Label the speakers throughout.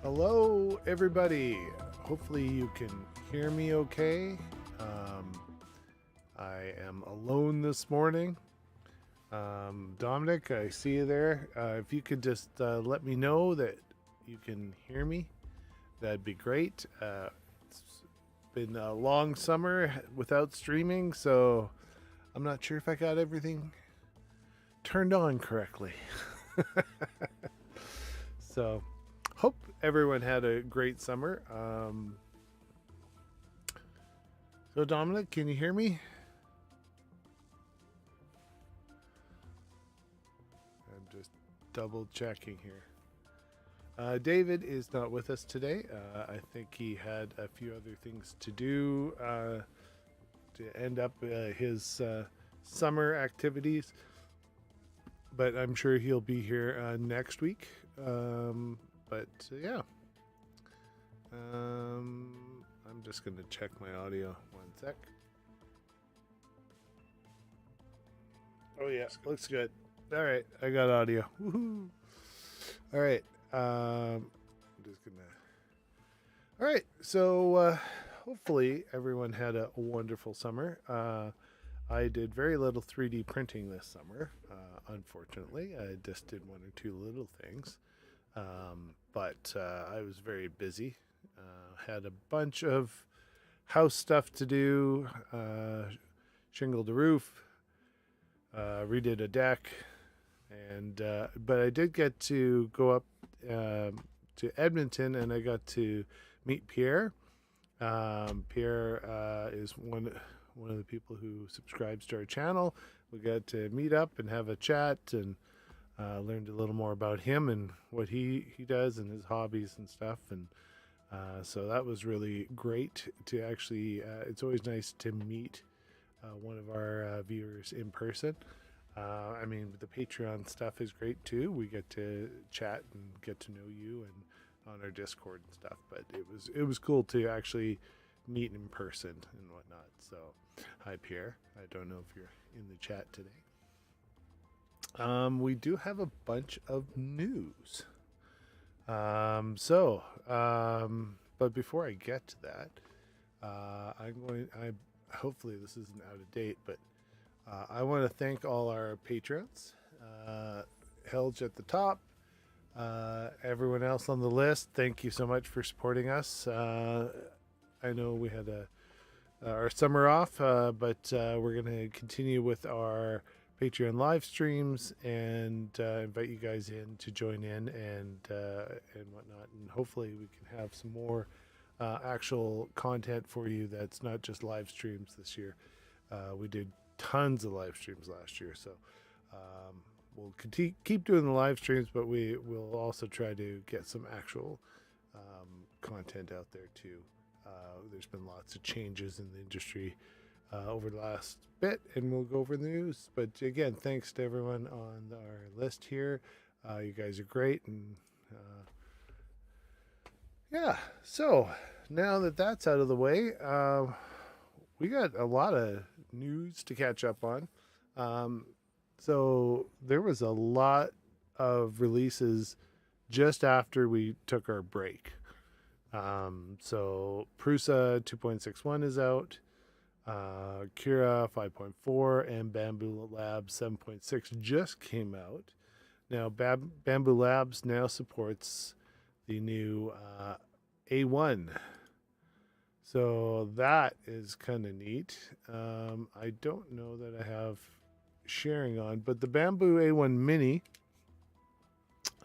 Speaker 1: Hello, everybody. Hopefully, you can hear me okay. Um, I am alone this morning. Dominic, I see you there. If you could just let me know that you can hear me, that'd be great. It's been a long summer without streaming, so I'm not sure if I got everything turned on correctly. So, hope everyone had a great summer. So, Dominic, can you hear me? I'm just double checking here. David is not with us today. I think he had a few other things to do to end up his summer activities, but I'm sure he'll be here next week. Yeah, I'm just going to check my audio. One sec. Oh, yeah, looks good. All right, I got audio. Woohoo! All right, I'm just gonna. All right, so hopefully everyone had a wonderful summer. I did very little 3D printing this summer. Unfortunately, I just did one or two little things, but I was very busy. Had a bunch of house stuff to do. Shingled a roof. Redid a deck, and but I did get to go up to Edmonton, and I got to meet Pierre. Pierre is one of the people who subscribes to our channel. We got to meet up and have a chat, and learned a little more about him and what he does and his hobbies and stuff. And so that was really great to actually. It's always nice to meet one of our viewers in person. I mean, the Patreon stuff is great too. We get to chat and get to know you and on our Discord and stuff. But it was cool to actually meet in person and whatnot. So, hi Pierre. I don't know if you're in the chat today. We do have a bunch of news. But before I get to that, I hopefully this isn't out of date, but I want to thank all our patrons. Helge at the top, everyone else on the list. Thank you so much for supporting us. I know we had our summer off, but we're going to continue with our Patreon live streams and invite you guys in to join in and whatnot. And hopefully we can have some more actual content for you that's not just live streams this year. We did tons of live streams last year, so we'll keep doing the live streams, but we will also try to get some actual content out there too. There's been lots of changes in the industry over the last bit, and we'll go over the news. But again, thanks to everyone on our list here. You guys are great, and yeah. So now that that's out of the way, we got a lot of news to catch up on. So there was a lot of releases just after we took our break. So Prusa 2.61 is out. Kira 5.4 and Bamboo Labs 7.6 just came out. Now Bamboo Labs now supports the new A1. So that is kind of neat. I don't know that I have sharing on, but the Bamboo A1 Mini.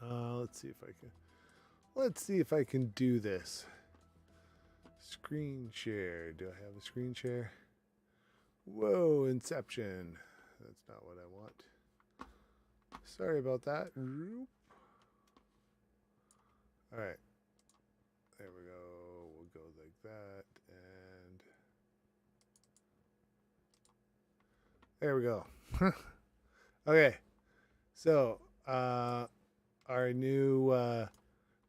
Speaker 1: Let's see if I can do this. Screen share. Do I have a screen share? Whoa, Inception. That's not what I want. Sorry about that. All right. There we go. We'll go like that. And there we go. Okay. So, our new,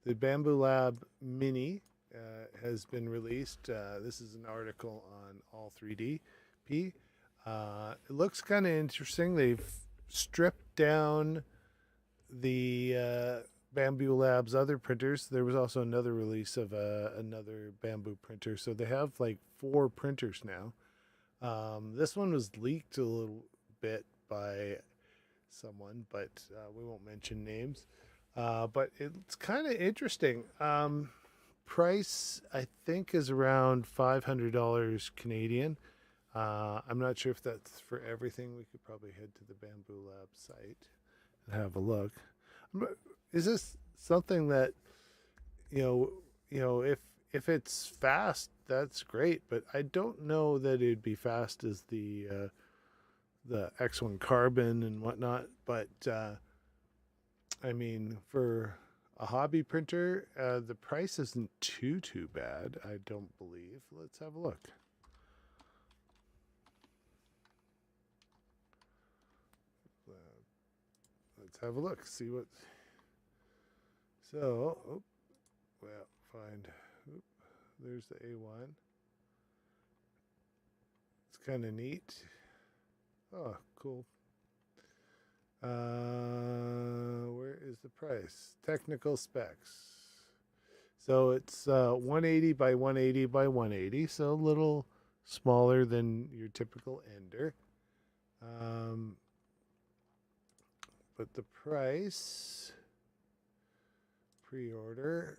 Speaker 1: the Bamboo Lab Mini has been released. This is an article on All3D. It looks kind of interesting. They've stripped down the Bamboo Labs other printers. There was also another release of another Bamboo printer. So they have like 4 printers now. This one was leaked a little bit by someone, but we won't mention names. But it's kind of interesting. Price I think is around $500 Canadian. I'm not sure if that's for everything. We could probably head to the Bamboo Lab site and have a look. Is this something that if it's fast, that's great, but I don't know that it'd be fast as the X1 Carbon and whatnot. But I mean, for a hobby printer, the price isn't too bad, I don't believe. Let's have a look. Let's have a look. See what. So, well, find. There's the A1. It's kind of neat. Oh, cool. Where is the price? Technical specs. So it's 180 by 180 by 180, so a little smaller than your typical Ender. But the price, pre-order,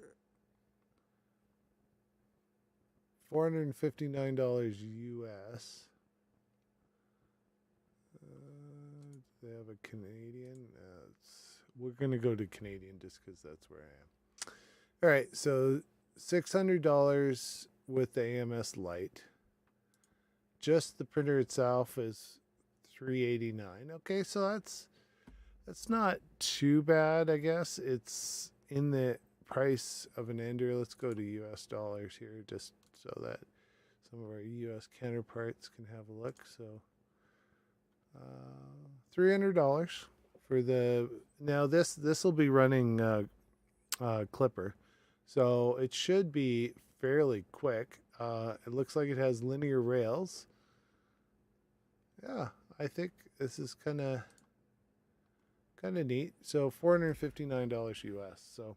Speaker 1: $459 US. They have a Canadian. We're going to go to Canadian just because that's where I am. All right, so $600 with the AMS Lite. Just the printer itself is $389. Okay, so that's not too bad, I guess. It's in the price of an Ender. Let's go to US dollars here just so that some of our US counterparts can have a look. So $300 for the. Now this will be running Clipper, so it should be fairly quick. It looks like it has linear rails. Yeah, I think this is kind of neat. So $459 US. So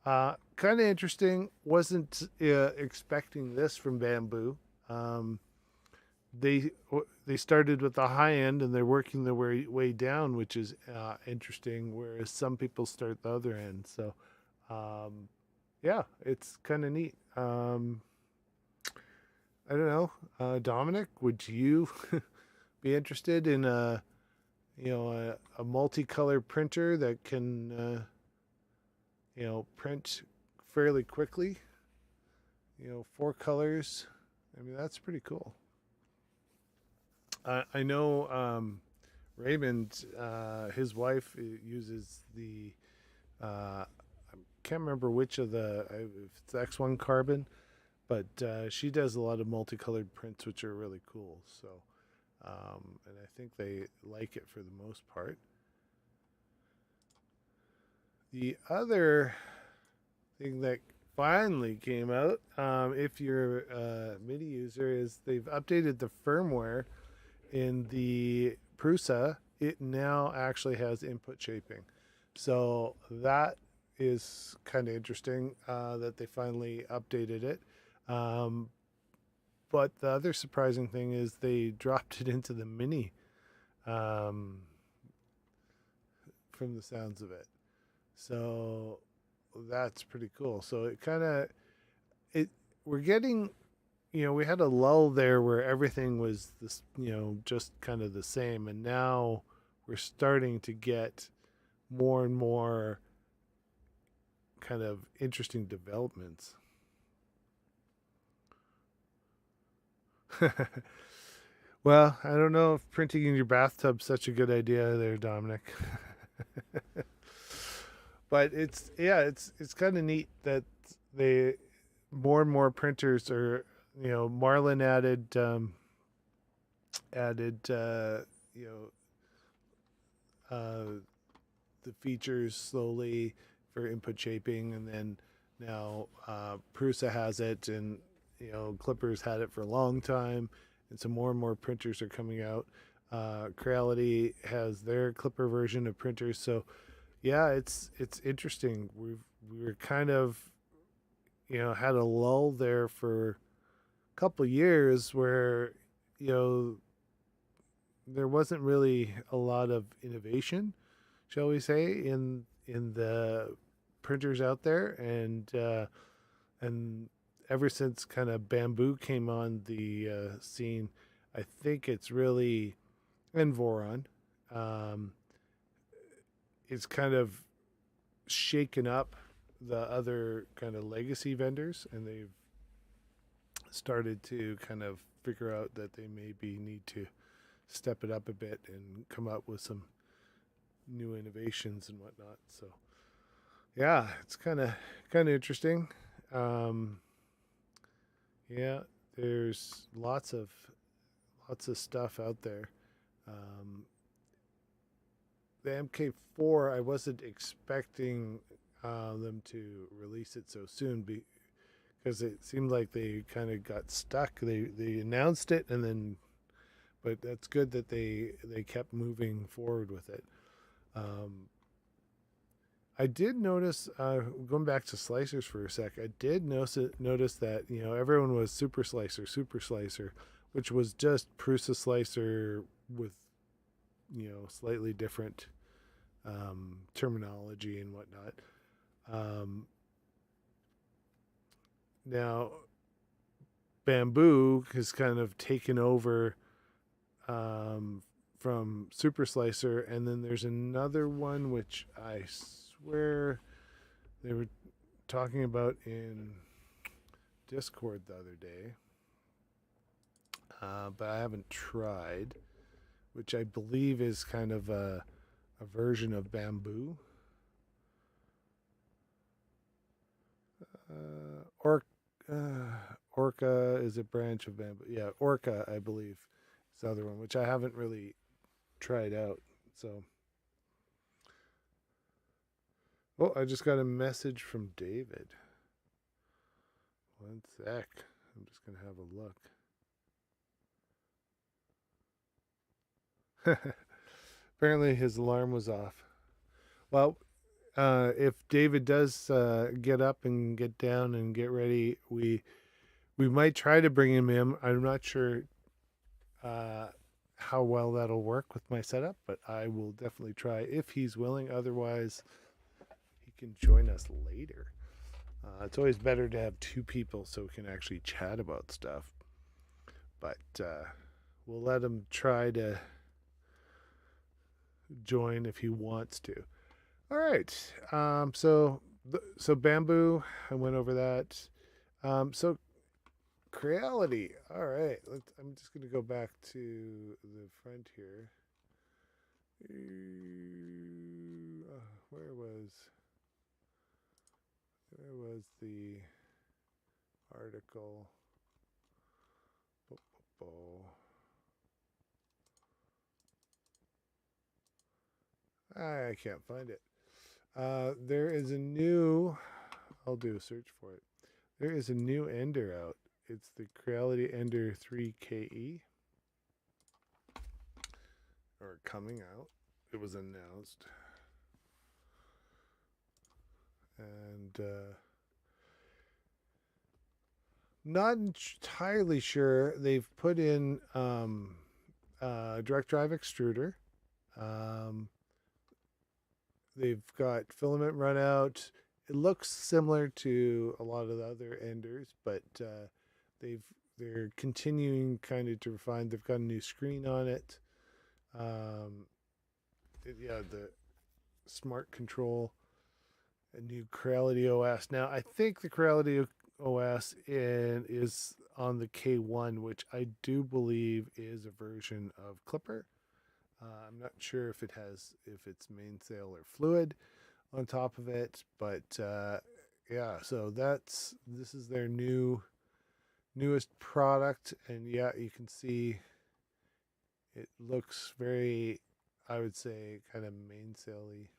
Speaker 1: kind of interesting. Wasn't expecting this from Bamboo. They started with the high end and they're working their way down, which is interesting. Whereas some people start the other end. So yeah, it's kind of neat. I don't know, Dominic, would you be interested in a multicolor printer that can print fairly quickly? 4 colors. I mean, that's pretty cool. I know Raymond, his wife uses the I can't remember which of if it's X1 Carbon, but she does a lot of multicolored prints, which are really cool. So, and I think they like it for the most part. The other thing that finally came out, if you're a MIDI user, is they've updated the firmware in the Prusa. It now actually has input shaping. So that is kind of interesting that they finally updated it. But the other surprising thing is they dropped it into the Mini from the sounds of it. So that's pretty cool. So we're getting, we had a lull there where everything was this, just kind of the same. And now we're starting to get more and more kind of interesting developments. Well, I don't know if printing in your bathtub's such a good idea there, Dominic. But it's kind of neat that they more and more printers are, Marlin added the features slowly for input shaping, and then now Prusa has it, and Clipper's had it for a long time, and so more and more printers are coming out. Creality has their Clipper version of printers, so Yeah, it's interesting. We were kind of, had a lull there for a couple years where, you know, there wasn't really a lot of innovation, shall we say, in the printers out there, and ever since kind of Bamboo came on the scene, I think it's really, and Voron, um, it's kind of shaken up the other kind of legacy vendors, and they've started to kind of figure out that they maybe need to step it up a bit and come up with some new innovations and whatnot. So yeah, it's kind of interesting. Um, yeah, there's lots of stuff out there. Um, the MK4, I wasn't expecting them to release it so soon because it seemed like they kind of got stuck. They announced it and then, but that's good that they kept moving forward with it. Um, I did notice, going back to slicers for a sec, I did notice that, everyone was super slicer, which was just Prusa slicer with, slightly different terminology and whatnot. Um, Now, Bamboo has kind of taken over um, from Super Slicer, and then there's another one which I swear they were talking about in Discord the other day, but I haven't tried, which I believe is kind of a version of Bamboo. Or Orca is a branch of Bamboo. Yeah, Orca, I believe, is the other one, which I haven't really tried out. So, oh, I just got a message from David. One sec. I'm just gonna have a look. Apparently, his alarm was off. Well, if David does get up and get down and get ready, we might try to bring him in. I'm not sure uh, how well that'll work with my setup, but I will definitely try if he's willing. Otherwise, he can join us later. It's always better to have two people so we can actually chat about stuff. But we'll let him try to join if he wants to. All right. So Bamboo, I went over that. So Creality. All right. I'm just going to go back to the front here. Where was the article? I can't find it. There is a new. I'll do a search for it. There is a new Ender out. It's the Creality Ender 3KE, or coming out. It was announced, and not entirely sure. They've put in direct drive extruder. Um, they've got filament run out. It looks similar to a lot of the other Enders, but they're continuing kind of to refine. They've got a new screen on it. Yeah, the smart control, a new Creality OS. Now, I think the Creality OS is on the K1, which I do believe is a version of Clipper. I'm not sure if it's mainsail or fluid on top of it, but yeah. So this is their newest product, and yeah, you can see it looks very, I would say, kind of mainsail-y.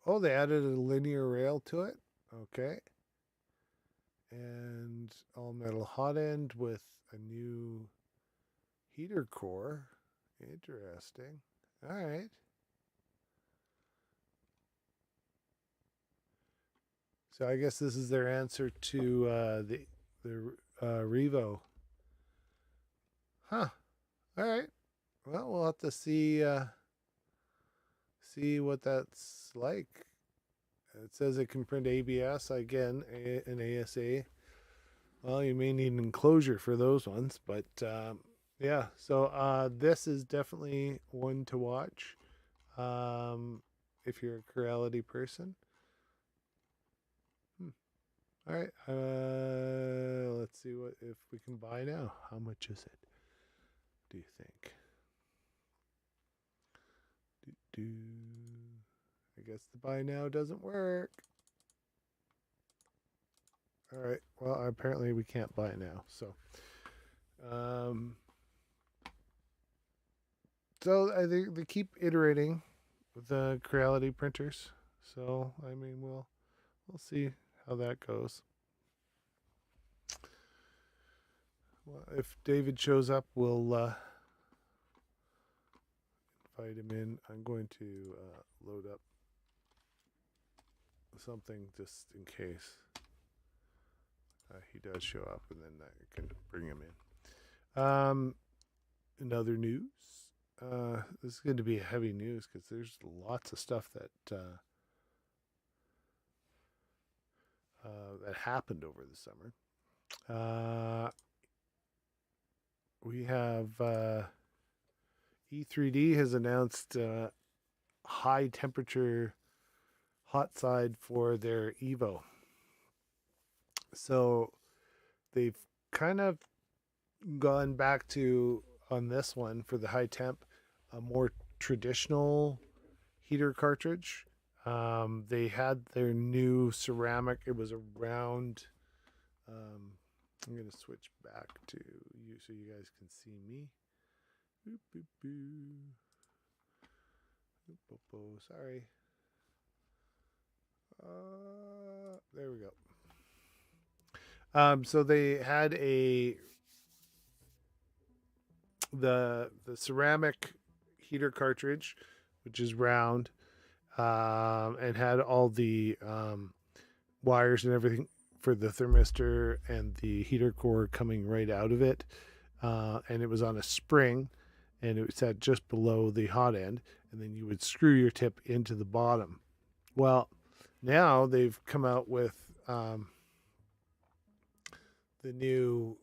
Speaker 1: Oh, they added a linear rail to it. Okay. And all metal hot end with a new heater core. Interesting. All right. So I guess this is their answer to the Revo. Huh. All right. Well, we'll have to see what that's like. It says it can print ABS again, an ASA. Well, you may need an enclosure for those ones, but yeah. So this is definitely one to watch if you're a Creality person. All right. Let's see what if we can buy now. How much is it? Do you think? I guess the buy now doesn't work. All right. Well, apparently we can't buy it now. So, so I think they keep iterating with the Creality printers. So I mean, we'll see how that goes. Well, if David shows up, we'll invite him in. I'm going to load up something just in case he does show up, and then I can bring him in. In other news, this is going to be heavy news because there's lots of stuff that that happened over the summer. We have E3D has announced high temperature hot side for their Evo. So they've kind of gone back to, on this one for the high temp, a more traditional heater cartridge. They had their new ceramic. It was a round. I'm going to switch back to you so you guys can see me. Boop, boop, boop. Boop, boop, boop. Sorry. There we go. So they had the ceramic heater cartridge, which is round, and had all the wires and everything for the thermistor and the heater core coming right out of it, and it was on a spring, and it sat just below the hot end, and then you would screw your tip into the bottom. Well, now they've come out with the new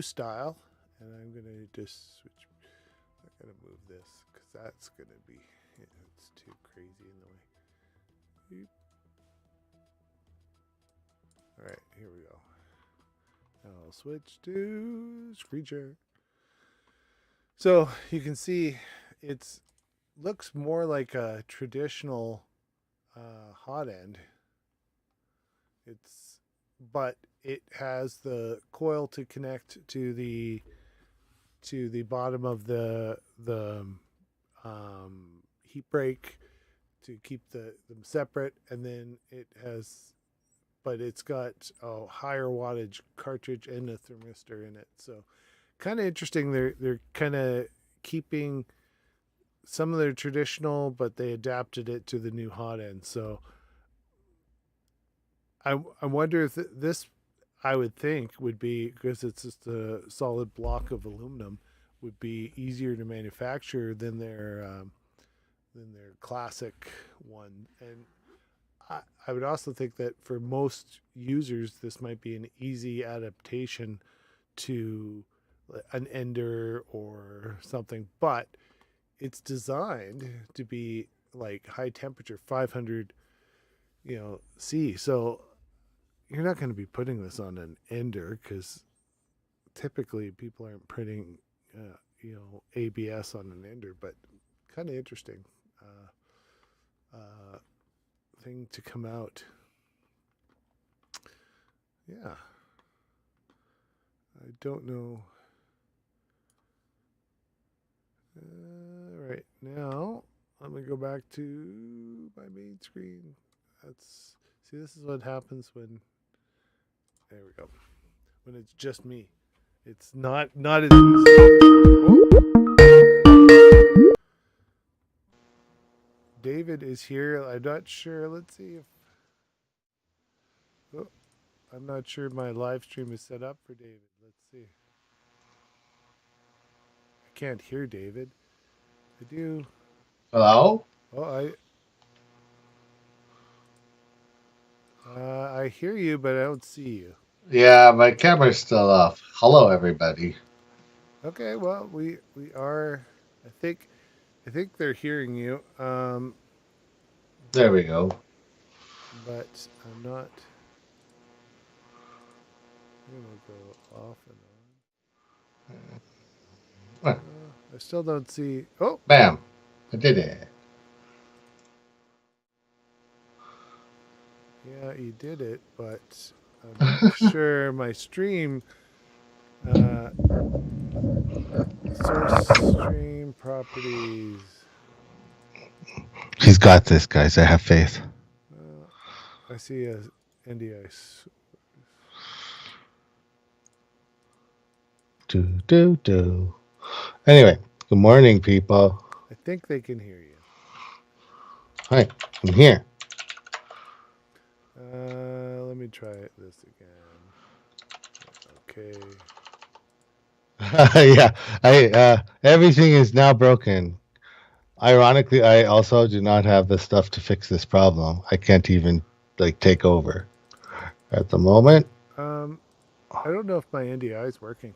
Speaker 1: style, and I'm gonna just switch. I'm gonna move this because that's gonna be, it's too crazy in the way. Beep. All right, here we go. Now I'll switch to screen share. So you can see it's looks more like a traditional hot end. But it has the coil to connect to the bottom of the heat break to keep them separate, and then it's got a higher wattage cartridge and a thermistor in it. So kind of interesting. They're kind of keeping some of their traditional, but they adapted it to the new hot end. So I wonder if this, I would think, would be, because it's just a solid block of aluminum, would be easier to manufacture than their classic one. And I would also think that for most users, this might be an easy adaptation to an ender or something, but it's designed to be like high temperature, 500, C. So you're not going to be putting this on an ender, because typically people aren't printing, ABS on an ender. But kind of interesting thing to come out. Yeah, I don't know. Right now, I'm gonna go back to my main screen. This is what happens when. There we go. When it's just me, it's not as. Oh. David is here. I'm not sure. Let's see if I'm not sure my live stream is set up for David. Let's see. I can't hear David. I do.
Speaker 2: Hello?
Speaker 1: Oh, I hear you, but I don't see you.
Speaker 2: Yeah, my camera's still off. Hello, everybody.
Speaker 1: Okay, well, we are. I think they're hearing you.
Speaker 2: There we go.
Speaker 1: But I'm not. I'm gonna go off and
Speaker 2: Huh,
Speaker 1: on. I still don't see. Oh,
Speaker 2: Bam. I did it.
Speaker 1: yeah, you did it, but I'm not sure my stream. Uh, source stream properties.
Speaker 2: He's got this, guys. I have faith.
Speaker 1: I see a NDI.
Speaker 2: Do. Anyway, good morning, people.
Speaker 1: I think they can hear you.
Speaker 2: Hi, I'm here.
Speaker 1: Let me try this again. Okay.
Speaker 2: Yeah, everything is now broken. Ironically, I also do not have the stuff to fix this problem. I can't even take over at the moment.
Speaker 1: I don't know if my NDI is working.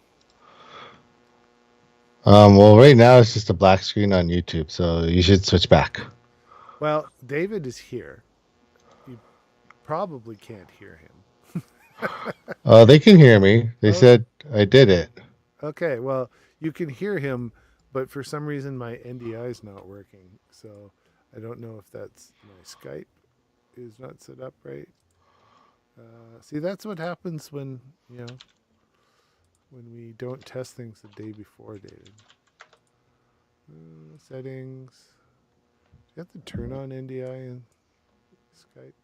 Speaker 2: Well, right now it's just a black screen on YouTube, so you should switch back.
Speaker 1: Well, David is here. You probably can't hear him.
Speaker 2: They can hear me. They said I did it.
Speaker 1: Okay, well, you can hear him, but for some reason my NDI is not working. So I don't know if that's my Skype is not set up right. See, that's what happens when when we don't test things the day before, David. Settings. Do you have to turn on NDI in Skype?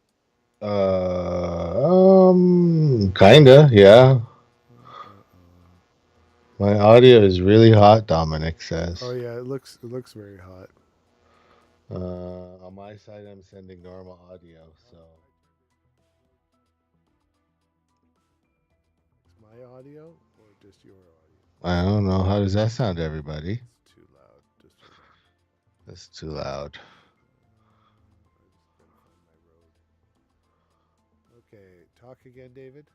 Speaker 2: Kinda, yeah. My audio is really hot, Dominic says.
Speaker 1: Oh yeah, it looks very hot.
Speaker 2: On my side, I'm sending normal audio, so.
Speaker 1: It's my audio or just your audio?
Speaker 2: I don't know. How does that sound, everybody?
Speaker 1: It's too loud. Just hold on.
Speaker 2: That's too loud.
Speaker 1: Okay, talk again, David.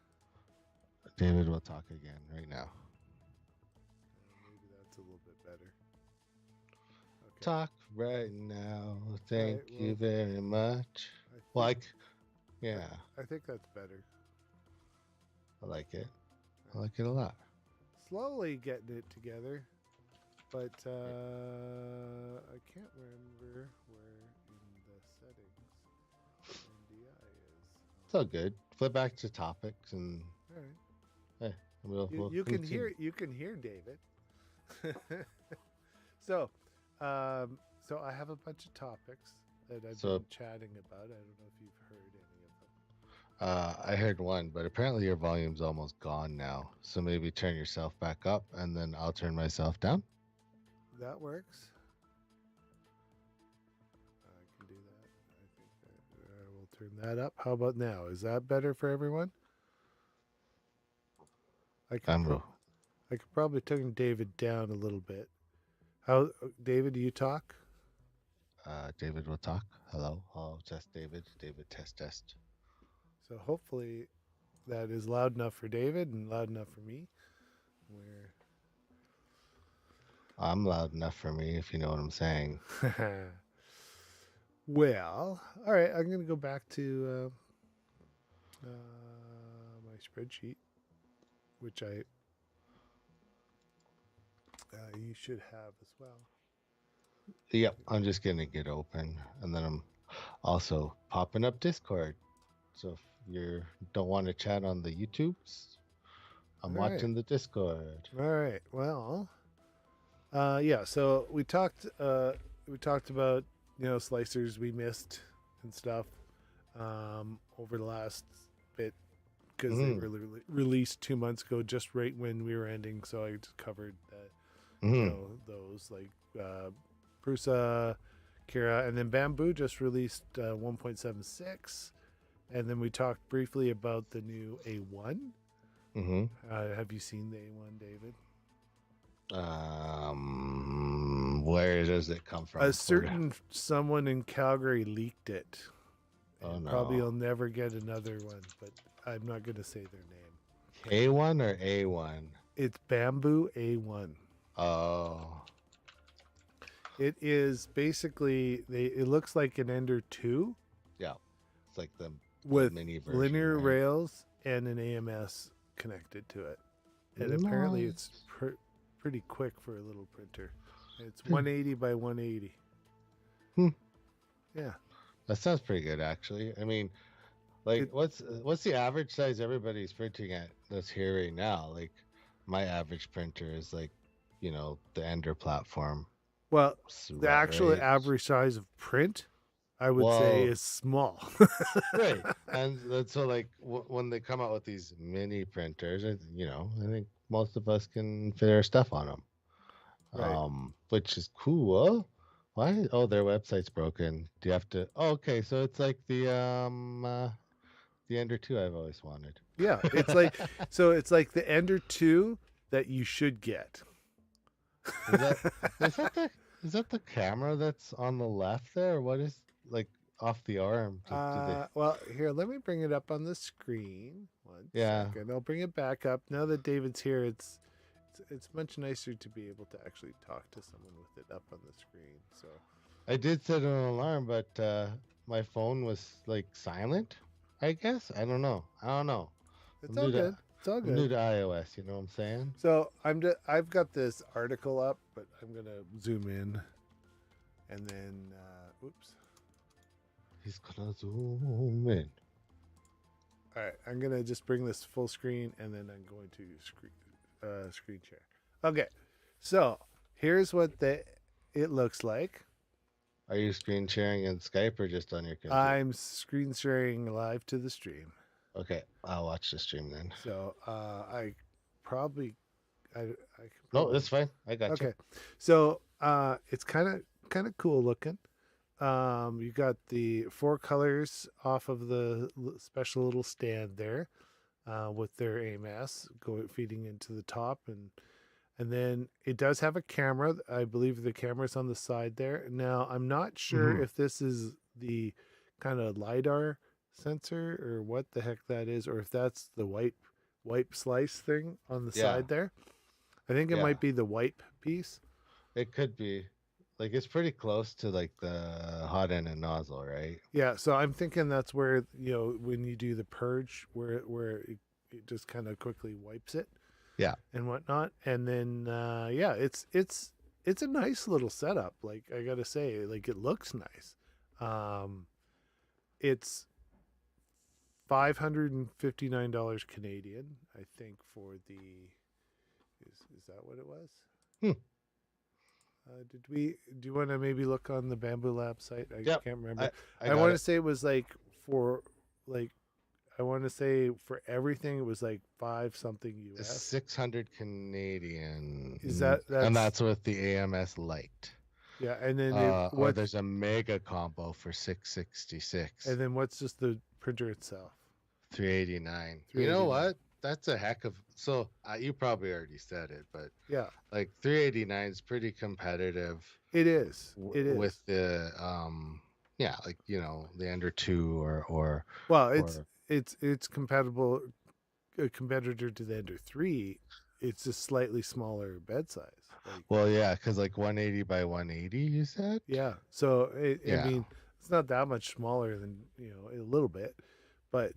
Speaker 2: David will talk again right now.
Speaker 1: Maybe that's a little bit better.
Speaker 2: Okay. Talk right now. Thank you very much. Yeah.
Speaker 1: I think that's better.
Speaker 2: I like it. I like it a lot.
Speaker 1: Slowly getting it together, but I can't remember where in the settings NDI is.
Speaker 2: It's all good. Flip back to topics and.
Speaker 1: All right.
Speaker 2: Hey,
Speaker 1: you can hear David. So I have a bunch of topics that I've been chatting about. I don't know if you've heard any of them.
Speaker 2: I heard one, but apparently your volume's almost gone now. So maybe turn yourself back up, and then I'll turn myself down.
Speaker 1: That works. I can do that. I think I will turn that up. How about now? Is that better for everyone? I could probably turn David down a little bit. How, David? Do you talk?
Speaker 2: David will talk. Hello, test David. David, test.
Speaker 1: So hopefully, that is loud enough for David and loud enough for me. Where
Speaker 2: I'm loud enough for me, if you know what I'm saying.
Speaker 1: Well, all right. I'm going to go back to my spreadsheet, which you should have as well.
Speaker 2: Yep, I'm just going to get open, and then I'm also popping up Discord. So if you don't want to chat on the YouTubes, I'm watching the Discord.
Speaker 1: All right. Well, yeah. So we talked about slicers we missed and stuff over the last bit because they were released 2 months ago, just right when we were ending. So I just covered that. Those like Prusa, Kira, and then Bamboo just released 1.76. And then we talked briefly about the new A1.
Speaker 2: Mm-hmm.
Speaker 1: Have you seen the A1, David?
Speaker 2: Where does it come
Speaker 1: A
Speaker 2: from?
Speaker 1: certain someone in Calgary leaked it.
Speaker 2: Oh,
Speaker 1: And
Speaker 2: no.
Speaker 1: probably you'll never get another one, but I'm not going to say their name.
Speaker 2: K1 or A1?
Speaker 1: It's Bamboo A1.
Speaker 2: Oh.
Speaker 1: It is basically it looks like an Ender 2
Speaker 2: Yeah. It's like the
Speaker 1: with
Speaker 2: mini version,
Speaker 1: linear
Speaker 2: right?
Speaker 1: rails and an AMS connected to it. And apparently it's pretty quick for a little printer. It's 180 by 180.
Speaker 2: Hmm.
Speaker 1: Yeah.
Speaker 2: That sounds pretty good, actually. I mean, like, what's the average size everybody's printing at that's here right now? Like, my average printer is like, the Ender platform.
Speaker 1: Well, the actual
Speaker 2: right?
Speaker 1: average size of print, I would say, is small.
Speaker 2: Right. And so, like, when they come out with these mini printers, I think most of us can fit our stuff on them.
Speaker 1: Right.
Speaker 2: Which is cool. Why? Oh, their website's broken. Do you have to? Oh, okay. So it's like the Ender 2 I've always wanted.
Speaker 1: Yeah, it's like it's like the Ender 2 that you should get.
Speaker 2: Is that the camera that's on the left there? Or what is like off the arm?
Speaker 1: Well, here, let me bring it up on the screen. One second. I'll bring it back up. Now that David's here, it's much nicer to be able to actually talk to someone with it up on the screen. So
Speaker 2: I did set an alarm, but my phone was like silent. I guess I don't know.
Speaker 1: It's all good. It's all good.
Speaker 2: I'm new to iOS. You know what I'm saying?
Speaker 1: So I've got this article up, but I'm gonna zoom in, and then oops.
Speaker 2: He's gonna zoom in.
Speaker 1: All right, I'm gonna just bring this full screen, and then I'm going to screen share. Okay, so here's what it looks like.
Speaker 2: Are you screen sharing in Skype or just on your computer?
Speaker 1: I'm screen sharing live to the stream.
Speaker 2: Okay, I'll watch the stream then.
Speaker 1: So I probably
Speaker 2: No, that's fine. I got you.
Speaker 1: Okay, so it's kind of cool looking. You got the 4 colors off of the special little stand there, with their AMS feeding into the top, and then it does have a camera. I believe the camera's on the side there. Now I'm not sure if this is the kind of LiDAR sensor or what the heck that is, or if that's the wipe slice thing on the side there. I think it might be the wipe piece.
Speaker 2: It could be. Like, it's pretty close to like the hot end and nozzle, right?
Speaker 1: Yeah, so I'm thinking that's where, when you do the purge, where it just kind of quickly wipes it.
Speaker 2: Yeah.
Speaker 1: And whatnot. And then it's a nice little setup. Like, I gotta say, like, it looks nice. It's $559 Canadian, I think, for the is that what it was? Do you want to maybe look on the Bamboo Lab site? I can't remember. I want to say it was like I want to say for everything it was like 5 something US.
Speaker 2: 600 Canadian.
Speaker 1: Is that's
Speaker 2: and that's with the AMS Lite.
Speaker 1: Yeah, and then
Speaker 2: there's a mega combo for 666.
Speaker 1: And then what's just the printer itself?
Speaker 2: 389. You know what? That's a heck of you probably already said it, but
Speaker 1: yeah,
Speaker 2: like 389 is pretty competitive.
Speaker 1: It is. It is
Speaker 2: with the like the Ender 2 or
Speaker 1: it's compatible, a competitor to the Ender 3. It's just slightly smaller bed size.
Speaker 2: Because like 180 by 180, you said.
Speaker 1: Yeah, so I mean, it's not that much smaller than a little bit, but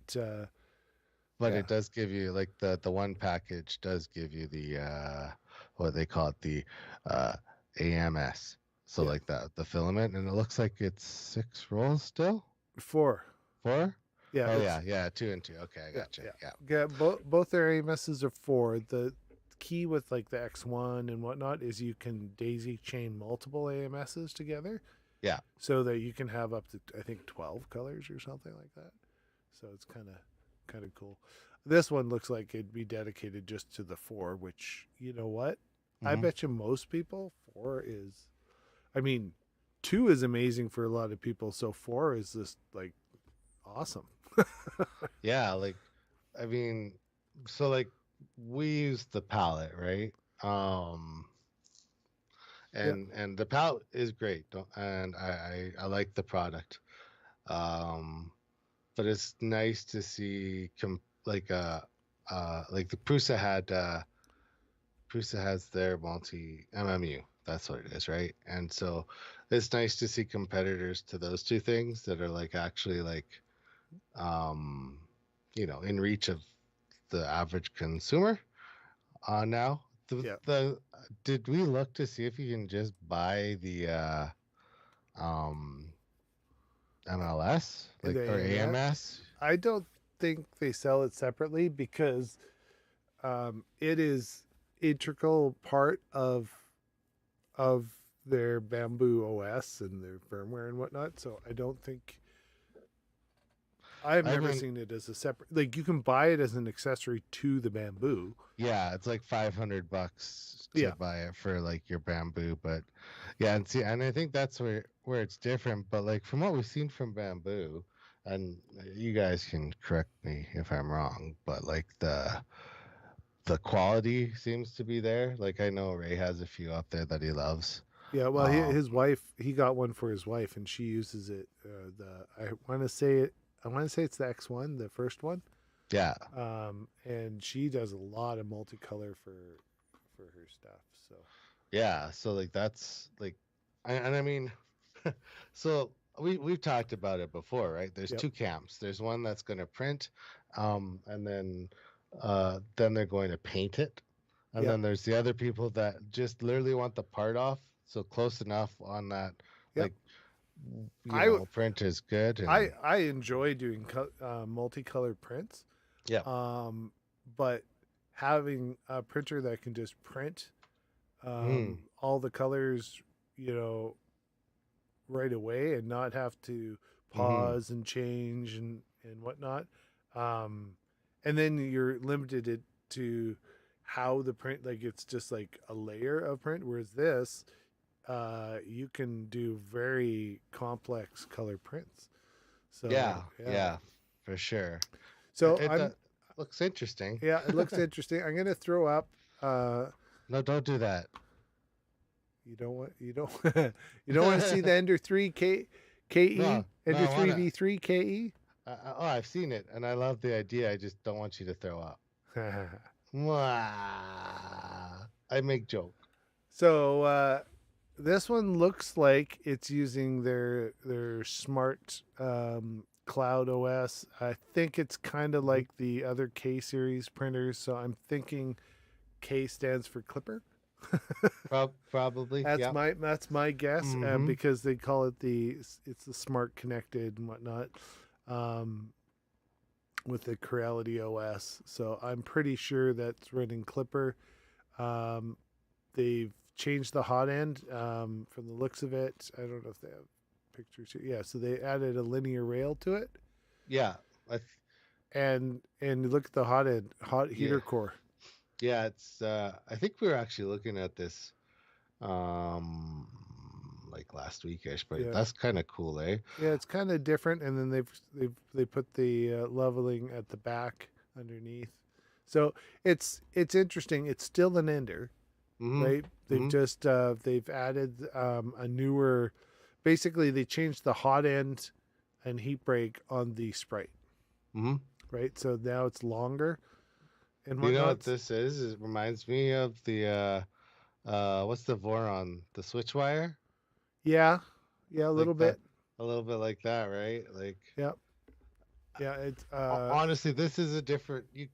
Speaker 2: it does give you like the one package does give you the what they call it, the AMS. So like the filament, and it looks like it's 6 rolls still.
Speaker 1: 4.
Speaker 2: 4.
Speaker 1: Yeah.
Speaker 2: Oh yeah, 2 and 2. Okay, I gotcha.
Speaker 1: Yeah. Both their AMSs are 4. The key with like the X1 and whatnot is you can daisy chain multiple AMSs together.
Speaker 2: Yeah.
Speaker 1: So that you can have up to, I think, 12 colors or something like that. So it's kind of cool. This one looks like it'd be dedicated just to the 4, which, you know what? I bet you most people 4 is, I mean, 2 is amazing for a lot of people. So 4 is just like awesome.
Speaker 2: Yeah, like I mean, so like we use the palette, right? Um,
Speaker 1: Yeah,
Speaker 2: and the palette is great, and I like the product. Um, but it's nice to see like the Prusa has their multi MMU. That's what it is, right? And so it's nice to see competitors to those two things that are like actually like um in reach of the average consumer now.
Speaker 1: yeah.
Speaker 2: The Did we look to see if you can just buy the um MLS like
Speaker 1: The
Speaker 2: or
Speaker 1: AMS.
Speaker 2: AMS?
Speaker 1: I don't think they sell it separately because it is integral part of their Bamboo OS and their firmware and whatnot. So I don't think I've
Speaker 2: I
Speaker 1: never
Speaker 2: mean,
Speaker 1: seen it as a separate. Like you can buy it as an accessory to the Bamboo.
Speaker 2: yeah, it's like $500 to
Speaker 1: Yeah,
Speaker 2: buy it for like your Bamboo, but yeah, and see, and I think that's where it's different. But like from what we've seen from Bamboo, and you guys can correct me if I'm wrong, but like the quality seems to be there. Like I know Ray has a few up there that he loves.
Speaker 1: yeah. Well,
Speaker 2: Um,
Speaker 1: his wife, he got one for his wife, and she uses it. I want to say it. I want to say it's the X1, the first one.
Speaker 2: yeah,
Speaker 1: And she does a lot of multicolor for her stuff. So
Speaker 2: yeah. So like that's like, and I mean, so we've talked about it before, right? There's
Speaker 1: yep,
Speaker 2: two camps. There's one that's going to print, and then they're going to paint it, and
Speaker 1: yep,
Speaker 2: then there's the other people that just literally want the part off, so close enough on that,
Speaker 1: yep.
Speaker 2: like
Speaker 1: I
Speaker 2: print is good,
Speaker 1: I
Speaker 2: and
Speaker 1: I enjoy doing multicolored prints,
Speaker 2: yeah,
Speaker 1: um, but having a printer that can just print
Speaker 2: mm,
Speaker 1: all the colors, you know, right away and not have to
Speaker 2: mm-hmm,
Speaker 1: pause and change and whatnot. Um, and then you're limited it to how the print, like it's just like a layer of print, whereas this, you can do very complex color prints. So
Speaker 2: yeah,
Speaker 1: yeah,
Speaker 2: yeah, for sure.
Speaker 1: so
Speaker 2: It
Speaker 1: I'm
Speaker 2: looks interesting.
Speaker 1: yeah, it looks interesting. I'm gonna throw up. Uh,
Speaker 2: No, don't do that.
Speaker 1: you don't you don't want to see the Ender 3 KE
Speaker 2: No, no,
Speaker 1: Ender
Speaker 2: I
Speaker 1: 3
Speaker 2: wanna.
Speaker 1: V3 KE.
Speaker 2: Oh, I've seen it, and I love the idea. I just don't want you to throw up. Mwah. I make joke.
Speaker 1: So this one looks like it's using their smart cloud OS. I think it's kind of
Speaker 2: Mhm.
Speaker 1: like the other K series printers. So I'm thinking K stands for Clipper.
Speaker 2: Probably, yeah.
Speaker 1: That's my guess
Speaker 2: Mm-hmm.
Speaker 1: because they call it it's the smart connected and whatnot um, with the Creality OS. So I'm pretty sure that's running Clipper. Um, they've changed the hot end from the looks of it. I don't know if they have pictures here. Yeah, so they added a linear rail to it,
Speaker 2: Yeah,
Speaker 1: and look at the hot end, hot
Speaker 2: yeah,
Speaker 1: heater core.
Speaker 2: yeah. It's. I think we were actually looking at this, um, like last weekish, but
Speaker 1: Yeah,
Speaker 2: that's kind of cool, eh?
Speaker 1: yeah, it's kind of different, and then they put the leveling at the back underneath. So it's interesting. It's still an ender,
Speaker 2: Mm-hmm.
Speaker 1: right? They've
Speaker 2: Mm-hmm.
Speaker 1: just they've added a newer. Basically, they changed the hot end and heat break on the Sprite,
Speaker 2: Mm-hmm.
Speaker 1: right? So now it's longer and
Speaker 2: You know what
Speaker 1: whatnot.
Speaker 2: this is? It reminds me of the what's the Voron? The switch wire?
Speaker 1: Yeah, yeah, a
Speaker 2: Like
Speaker 1: little
Speaker 2: that,
Speaker 1: bit.
Speaker 2: a little bit like that, right? Like
Speaker 1: Yeah, yeah. It's
Speaker 2: honestly, this is a different you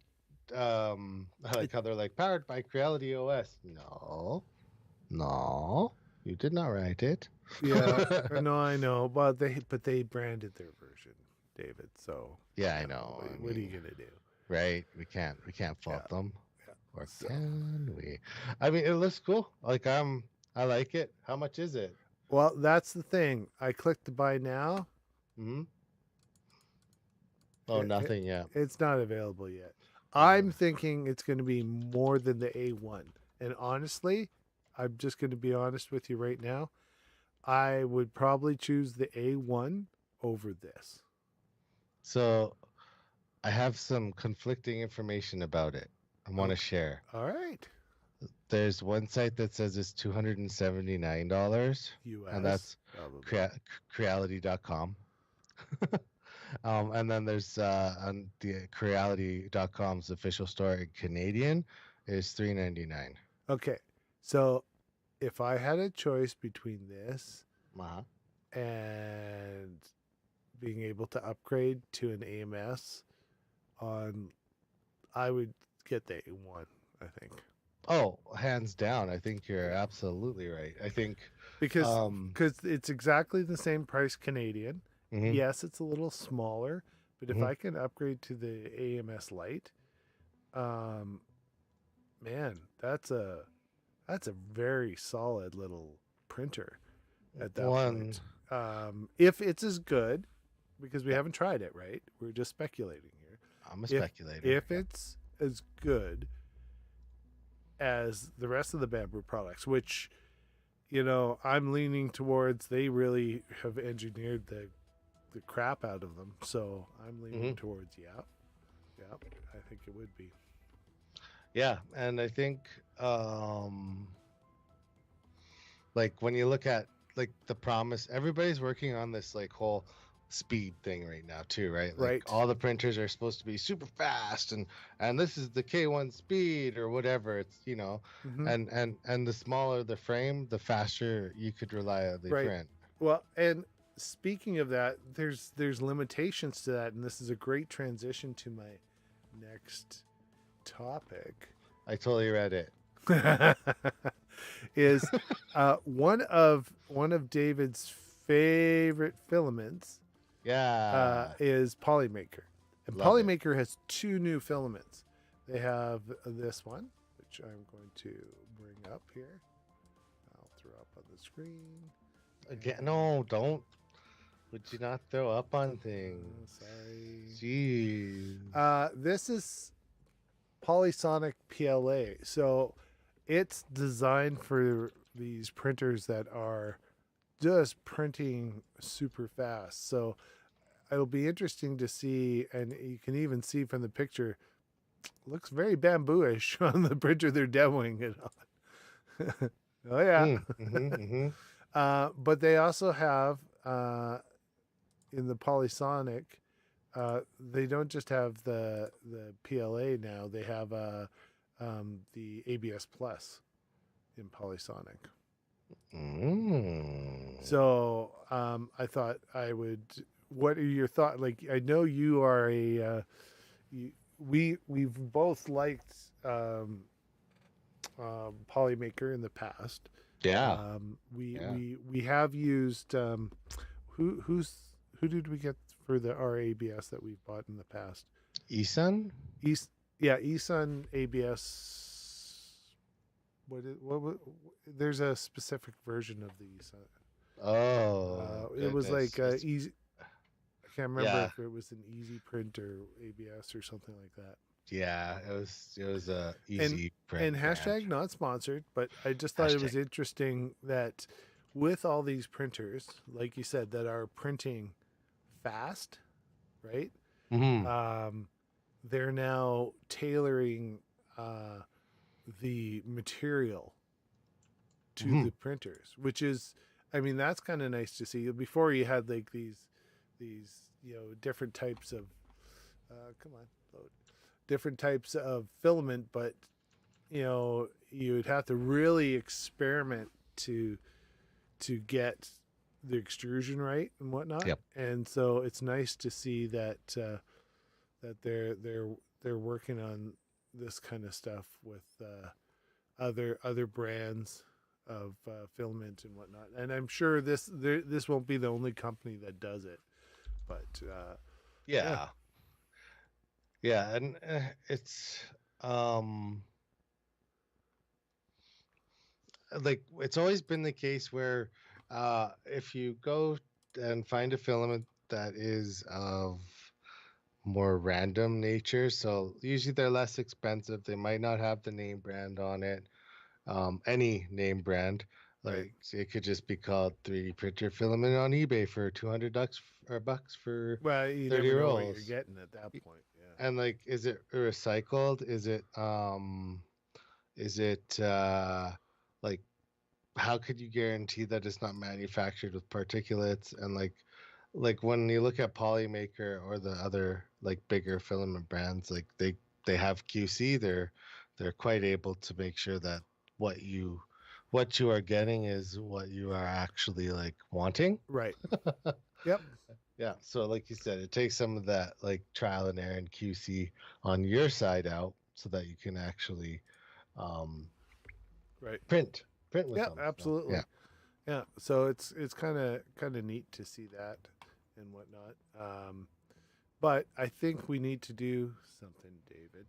Speaker 2: I like how they're like powered by Creality OS. No, no, you did not write it.
Speaker 1: yeah. No, I know, but they branded their version, David. So
Speaker 2: Yeah,
Speaker 1: yeah,
Speaker 2: I know. I
Speaker 1: what are you
Speaker 2: mean,
Speaker 1: gonna do?
Speaker 2: right? We can't
Speaker 1: Yeah,
Speaker 2: fault them,
Speaker 1: yeah.
Speaker 2: or
Speaker 1: So
Speaker 2: can we? I mean, it looks cool. Like I like it. How much is it?
Speaker 1: well, that's the thing. I clicked to buy now.
Speaker 2: Hmm. Oh,
Speaker 1: It,
Speaker 2: nothing yet.
Speaker 1: it's not available yet. I'm
Speaker 2: Uh,
Speaker 1: thinking it's going to be more than the A1. And honestly, I'm just going to be honest with you right now. I would probably choose the A1 over this.
Speaker 2: so. I have some conflicting information about it. I want to
Speaker 1: Okay.
Speaker 2: share.
Speaker 1: All right.
Speaker 2: There's one site that says it's $279, and
Speaker 1: US,
Speaker 2: that's
Speaker 1: probably.
Speaker 2: Creality.com. And then there's on the Creality.com's official store in Canadian is $399.
Speaker 1: Okay. So if I had a choice between this
Speaker 2: Uh-huh.
Speaker 1: and being able to upgrade to an AMS on, I would get the A1, I think.
Speaker 2: Oh, hands down. I think you're absolutely right. I think
Speaker 1: Because
Speaker 2: um
Speaker 1: it's exactly the same price Canadian.
Speaker 2: mhm,
Speaker 1: Yes, it's a little smaller, but if
Speaker 2: mhm.
Speaker 1: I can upgrade to the AMS Lite, um, man, that's a very solid little printer at that
Speaker 2: One,
Speaker 1: point. If it's as good, because we
Speaker 2: yeah,
Speaker 1: haven't tried it, right? We're just speculating here.
Speaker 2: I'm a
Speaker 1: If
Speaker 2: speculator.
Speaker 1: if
Speaker 2: Yep.
Speaker 1: it's as good as the rest of the Bamboo products, which I'm leaning towards, they really have engineered the crap out of them. So I'm leaning
Speaker 2: Hmm.
Speaker 1: towards yeah, I think it would be.
Speaker 2: Yeah, and I think um like when you look at like the promise, everybody's working on this like whole speed thing right now too, right? Like
Speaker 1: Right.
Speaker 2: all the printers are supposed to be super fast, and this is the K1 speed or whatever. It's
Speaker 1: Hmm.
Speaker 2: and the smaller the frame, the faster you could reliably
Speaker 1: Right.
Speaker 2: print.
Speaker 1: Well, and speaking of that, there's limitations to that, and this is a great transition to my next topic.
Speaker 2: I totally read it.
Speaker 1: Is one of David's favorite filaments
Speaker 2: Yeah,
Speaker 1: is Polymaker, and
Speaker 2: love it.
Speaker 1: Polymaker has two new filaments. They have this one, which I'm going to bring up here. I'll throw up on the screen.
Speaker 2: Again,
Speaker 1: And,
Speaker 2: no, don't. Would you not throw up on things?
Speaker 1: sorry.
Speaker 2: Jeez.
Speaker 1: This is Polysonic PLA. So it's designed for these printers that are just printing super fast. So it'll be interesting to see, and you can even see from the picture, looks very bambooish on the printer they're demoing it on. Oh yeah.
Speaker 2: Mm, mm-hmm, mm-hmm.
Speaker 1: But they also have in the Polysonic, they don't just have the PLA now. They have the ABS Plus in Polysonic.
Speaker 2: Mm.
Speaker 1: So I thought I would. What are your thoughts? Like, I know you are we've both liked Polymaker in the past.
Speaker 2: Yeah,
Speaker 1: We
Speaker 2: yeah.
Speaker 1: we have used who did we get for the RABS that we've bought in the past?
Speaker 2: Isan?
Speaker 1: East Yeah, Esun ABS. There's a specific version of the Esun.
Speaker 2: Oh,
Speaker 1: It was
Speaker 2: goodness.
Speaker 1: like
Speaker 2: It's
Speaker 1: easy. I can't remember
Speaker 2: yeah,
Speaker 1: if it was an Easy Print or ABS or something like that.
Speaker 2: yeah. It was a
Speaker 1: And
Speaker 2: easy
Speaker 1: and
Speaker 2: print brand.
Speaker 1: hashtag not sponsored, but I just thought it
Speaker 2: Hashtag.
Speaker 1: was interesting that with all these printers, like you said, that are printing fast, right?
Speaker 2: Mm-hmm.
Speaker 1: Um, they're now tailoring uh, the material to
Speaker 2: Mm-hmm.
Speaker 1: the printers, which is, I mean, that's kind of nice to see. Before you had like these different types of come on, load, different types of filament, but you would have to really experiment to get the extrusion right and whatnot.
Speaker 2: Yep.
Speaker 1: And so it's nice to see that they're working on this kind of stuff with other brands of filament and whatnot. And I'm sure this won't be the only company that does it, but yeah,
Speaker 2: Yeah, yeah, and it's um like it's always been the case where if you go and find a filament that is of more random nature, so usually they're less expensive, they might not have the name brand on it, any name brand,
Speaker 1: right.
Speaker 2: like it could just be called 3D printer filament on eBay for 200 bucks or bucks for
Speaker 1: Well, you
Speaker 2: 30
Speaker 1: never know what you're
Speaker 2: rolls.
Speaker 1: getting at that point.
Speaker 2: And like, is it recycled? Is it like, how could you guarantee that it's not manufactured with particulates? And like when you look at Polymaker or the other like bigger filament brands, like they have QC. They're quite able to make sure that what you what you are getting is what you are actually like wanting.
Speaker 1: Right. Yep.
Speaker 2: Yeah. So like you said, it takes some of that like trial and error and QC on your side out so that you can actually um,
Speaker 1: Right.
Speaker 2: print with
Speaker 1: Yeah,
Speaker 2: them. So,
Speaker 1: absolutely.
Speaker 2: yeah.
Speaker 1: Yeah. So it's kind of neat to see that and whatnot. But I think we need to do something, David.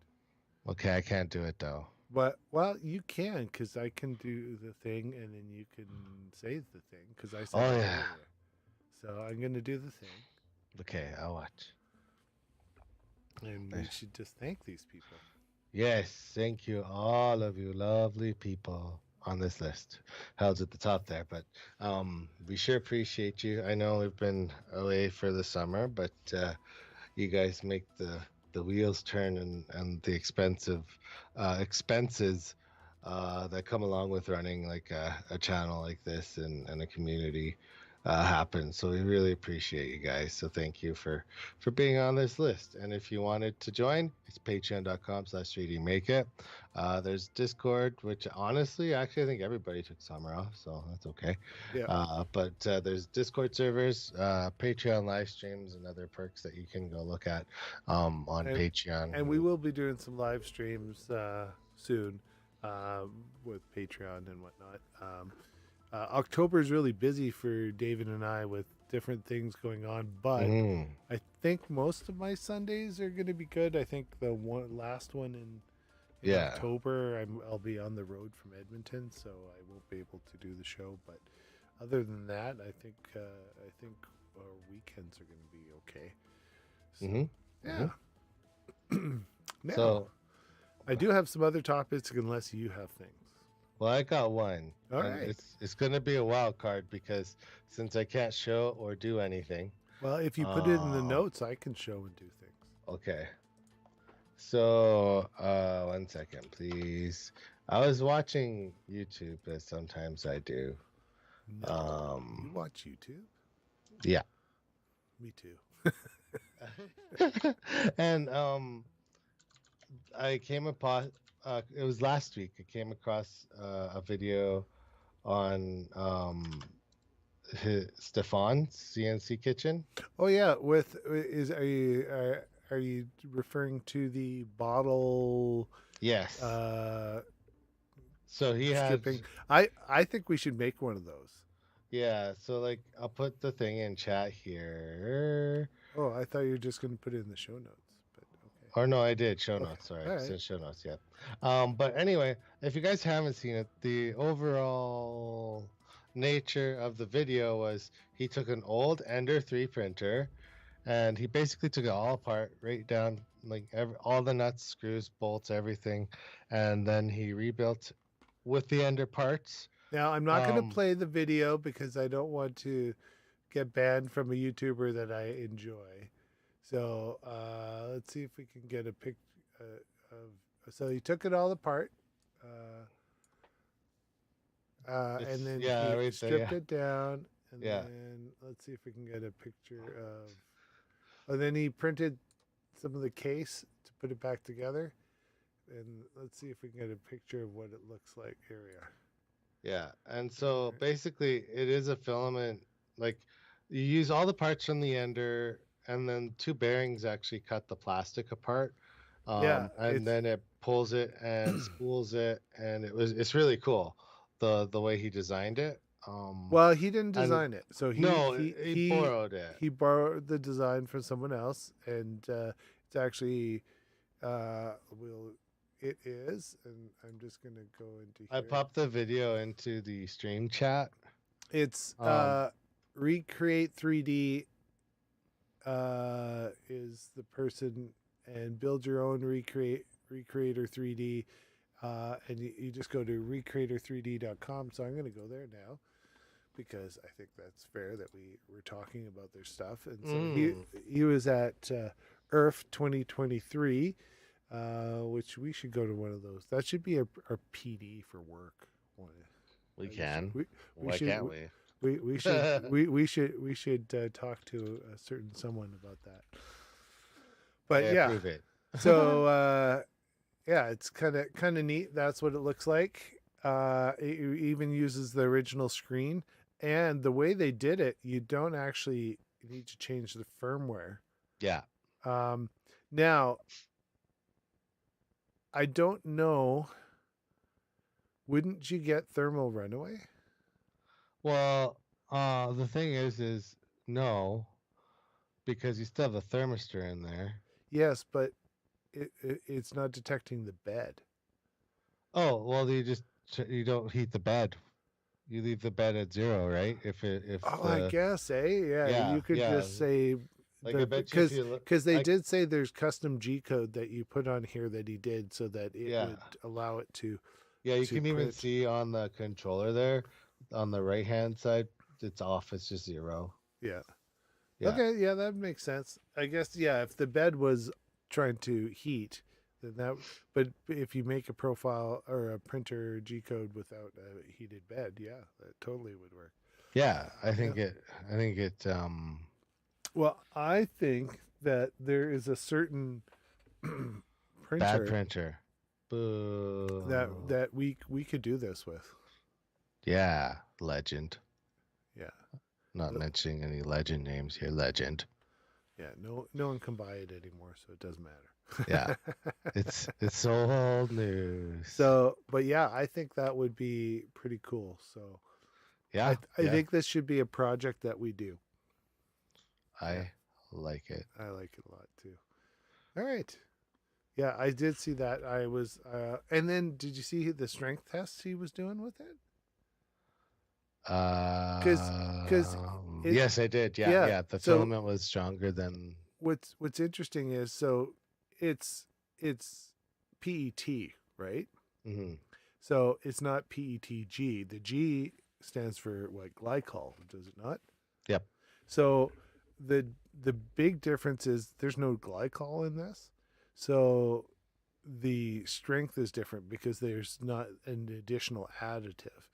Speaker 2: Okay, I can't do it though.
Speaker 1: But well, you can because I can do the thing and then you can say the thing because I said
Speaker 2: Oh
Speaker 1: it
Speaker 2: yeah.
Speaker 1: earlier. So I'm gonna do the thing,
Speaker 2: Okay, I'll watch.
Speaker 1: and we should just thank these people.
Speaker 2: Yes, thank you, all of you lovely people on this list. Held at the top there, but we sure appreciate you. I know we've been away for the summer, but you guys make the wheels turn and the expenses that come along with running like a channel like this and a community happen. So we really appreciate you guys. So thank you for being on this list. And if you wanted to join, it's patreon.com/3dmake it. There's Discord, which honestly, actually, I think everybody took summer off, so that's okay.
Speaker 1: Yeah.
Speaker 2: But there's Discord servers, Patreon live streams, and other perks that you can go look at on
Speaker 1: And-
Speaker 2: Patreon.
Speaker 1: And we will be doing some live streams soon with Patreon and whatnot. October is really busy for David and I with different things going on, but
Speaker 2: Mm,
Speaker 1: I think most of my Sundays are going to be good. I think the last one in
Speaker 2: Yeah.
Speaker 1: October, I'll be on the road from Edmonton, so I won't be able to do the show. But other than that, I think our weekends are going to be okay. So,
Speaker 2: mhm.
Speaker 1: yeah. Now,
Speaker 2: So,
Speaker 1: I do have some other topics unless you have things.
Speaker 2: well, I got one.
Speaker 1: All
Speaker 2: and
Speaker 1: right.
Speaker 2: It's going to be a wild card because since I can't show or do anything.
Speaker 1: Well, if you put it in the
Speaker 2: Uh,
Speaker 1: notes, I can show and do things.
Speaker 2: Okay. So, 1 second, please. I was watching YouTube as sometimes I do.
Speaker 1: No, you
Speaker 2: Um,
Speaker 1: watch YouTube?
Speaker 2: yeah.
Speaker 1: Me too.
Speaker 2: And I came upon it was last week. I came across a video on Stefan's CNC kitchen.
Speaker 1: Oh yeah, with is are you referring to the bottle
Speaker 2: Yes. So he had
Speaker 1: skipping? I think we should make one of those.
Speaker 2: yeah. So like I'll put the thing in chat here.
Speaker 1: Oh, I thought you were just going to put it in the show notes, but okay.
Speaker 2: Or no, I did show
Speaker 1: Okay,
Speaker 2: notes. Sorry,
Speaker 1: all right.
Speaker 2: said show notes. Yeah. But anyway, if you guys haven't seen it, the overall nature of the video was he took an old Ender 3 printer, and he basically took it all apart, right down like all the nuts, screws, bolts, everything, and then he rebuilt with the Ender parts.
Speaker 1: Now I'm not going to
Speaker 2: Um,
Speaker 1: play the video because I don't want to get banned from a YouTuber that I enjoy. So let's see if we can get a pic of. So he took it all apart, and then
Speaker 2: yeah,
Speaker 1: he
Speaker 2: right there,
Speaker 1: stripped
Speaker 2: yeah.
Speaker 1: it down, and
Speaker 2: Yeah.
Speaker 1: then let's see if we can get a picture of. And then he printed some of the case to put it back together, and let's see if we can get a picture of what it looks like. Here we are.
Speaker 2: Yeah, and so
Speaker 1: Alright.
Speaker 2: basically it is a filament. Like you use all the parts from the Ender, and then two bearings actually cut the plastic apart.
Speaker 1: Yeah,
Speaker 2: And
Speaker 1: it's
Speaker 2: then it pulls it and spools it, and it's really cool the way he designed it.
Speaker 1: well, he didn't
Speaker 2: And
Speaker 1: design it, so
Speaker 2: no, he borrowed it.
Speaker 1: he borrowed the design from someone else, and it's actually will it is, and I'm just gonna go into here.
Speaker 2: I popped the video into the stream chat.
Speaker 1: It's
Speaker 2: Um,
Speaker 1: Recreate 3D is the person, and build your own Recreator 3D, and you just go to recreator3d.com. So I'm gonna go there now, because I think that's fair that we're talking about their stuff. And so he was at ERF 2023, which we should go to one of those. That should be our PD for work.
Speaker 2: We can.
Speaker 1: We
Speaker 2: Why
Speaker 1: should,
Speaker 2: can't we?
Speaker 1: we should we should talk to a certain someone about that. But
Speaker 2: I
Speaker 1: yeah,
Speaker 2: approve it.
Speaker 1: so yeah, it's kind of neat. That's what it looks like. It even uses the original screen, and the way they did it, you don't actually need to change the firmware.
Speaker 2: Yeah.
Speaker 1: Now, I don't know. Wouldn't you get thermal runaway?
Speaker 2: Well, the thing is no, because you still have the thermistor in there.
Speaker 1: Yes, but it's not detecting the bed.
Speaker 2: Oh, well, you don't heat the bed. You leave the bed at 0, right?
Speaker 1: I guess, yeah, you could just say
Speaker 2: like I bet you if you
Speaker 1: because they did say there's custom G code that you put on here that he did so that it would allow it to.
Speaker 2: Yeah, you
Speaker 1: to
Speaker 2: can even
Speaker 1: print.
Speaker 2: see on the controller there, on the right hand side, it's off. It's just 0.
Speaker 1: Yeah.
Speaker 2: Yeah.
Speaker 1: Okay, yeah, that makes sense. I guess, yeah, if the bed was trying to heat, then that. But if you make a profile or a printer G code without a heated bed, yeah, that totally would work.
Speaker 2: Yeah, I think it.
Speaker 1: Well, I think that there is a certain printer
Speaker 2: Bad printer. Boo.
Speaker 1: that we could do this with.
Speaker 2: Yeah, Legend.
Speaker 1: Yeah.
Speaker 2: Not mentioning any Legend names here. Legend.
Speaker 1: Yeah, no one can buy it anymore, so it doesn't matter.
Speaker 2: Yeah, it's old news.
Speaker 1: So, but yeah, I think that would be pretty cool. So,
Speaker 2: yeah,
Speaker 1: I think this should be a project that we do.
Speaker 2: I like it.
Speaker 1: I like it a lot too. All right. Yeah, I did see that. I was, and then did you see the strength tests he was doing with it? Because
Speaker 2: yes, I did. Yeah. The filament was stronger than.
Speaker 1: What's interesting is it's PET, right?
Speaker 2: Mm-hmm.
Speaker 1: So it's not PETG. The G stands for like glycol, does it not?
Speaker 2: Yep.
Speaker 1: So the big difference is there's no glycol in this. So the strength is different because there's not an additional additive.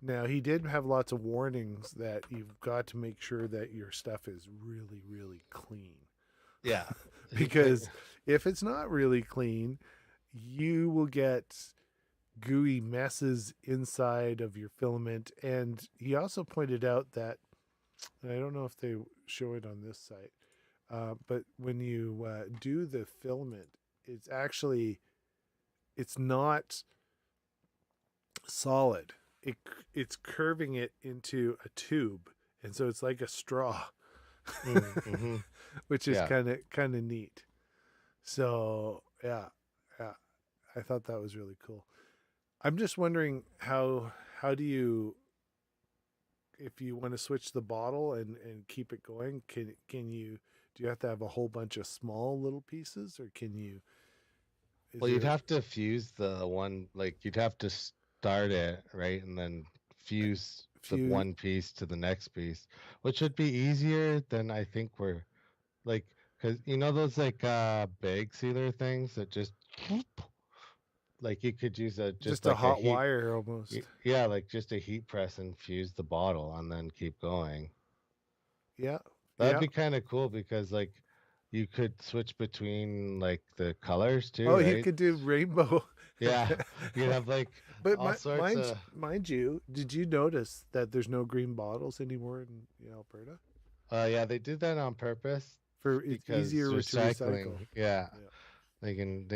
Speaker 1: Now, he did have lots of warnings that you've got to make sure that your stuff is really, really clean.
Speaker 2: Yeah.
Speaker 1: Because if it's not really clean, you will get gooey messes inside of your filament. And he also pointed out that, and I don't know if they show it on this site, but when you do the filament, it's not solid. It's curving it into a tube, and so it's like a straw,
Speaker 2: mm-hmm.
Speaker 1: which is kind of neat. So yeah, I thought that was really cool. I'm just wondering how do you, if you want to switch the bottle and keep it going, can you, do you have to have a whole bunch of small little pieces, or can you?
Speaker 2: Well, you'd have to fuse the one, like you'd have to start it, right? And then fuse the one piece to the next piece, which would be easier than I think we're like, because you know those like bag sealer things that just like you could use just
Speaker 1: a
Speaker 2: like
Speaker 1: hot wire almost.
Speaker 2: Yeah, like just a heat press and fuse the bottle and then keep going.
Speaker 1: Yeah.
Speaker 2: That'd be kind of cool because like you could switch between like the colors too.
Speaker 1: Oh,
Speaker 2: right?
Speaker 1: you could do rainbow.
Speaker 2: Yeah, you have like
Speaker 1: but
Speaker 2: all sorts of...
Speaker 1: mind you, did you notice that there's no green bottles anymore in Alberta?
Speaker 2: Yeah, they did that on purpose
Speaker 1: for it's easier to recycle.
Speaker 2: Yeah. They can